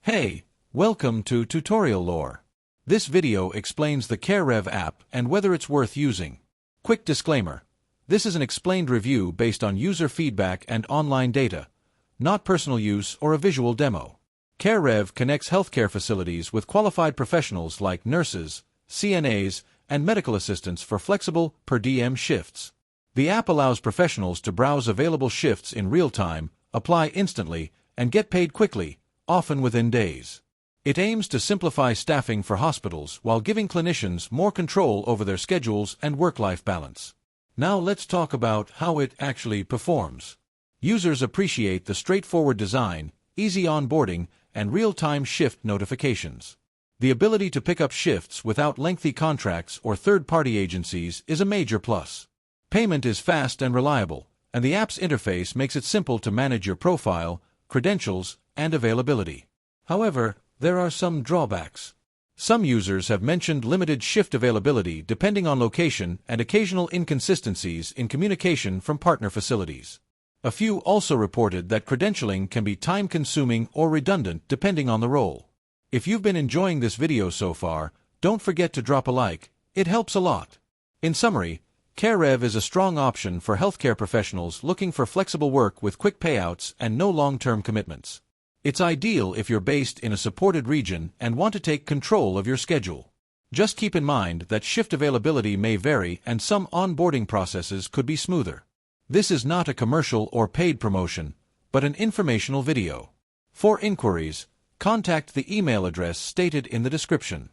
Hey, welcome to Tutorial Lore. This video explains the Carerev app and whether it's worth using. Quick disclaimer. This is an explained review based on user feedback and online data, not personal use or a visual demo. Carerev connects healthcare facilities with qualified professionals like nurses, CNAs, and medical assistants for flexible, per-diem shifts. The app allows professionals to browse available shifts in real time, apply instantly, and get paid quickly, often within days. It aims to simplify staffing for hospitals while giving clinicians more control over their schedules and work-life balance. Now let's talk about how it actually performs. Users appreciate the straightforward design, easy onboarding, and real-time shift notifications. The ability to pick up shifts without lengthy contracts or third-party agencies is a major plus. Payment is fast and reliable, and the app's interface makes it simple to manage your profile, credentials, and availability. However, there are some drawbacks. Some users have mentioned limited shift availability depending on location and occasional inconsistencies in communication from partner facilities. A few also reported that credentialing can be time-consuming or redundant depending on the role. If you've been enjoying this video so far, don't forget to drop a like, it helps a lot. In summary, Carerev is a strong option for healthcare professionals looking for flexible work with quick payouts and no long-term commitments. It's ideal if you're based in a supported region and want to take control of your schedule. Just keep in mind that shift availability may vary and some onboarding processes could be smoother. This is not a commercial or paid promotion, but an informational video. For inquiries, contact the email address stated in the description.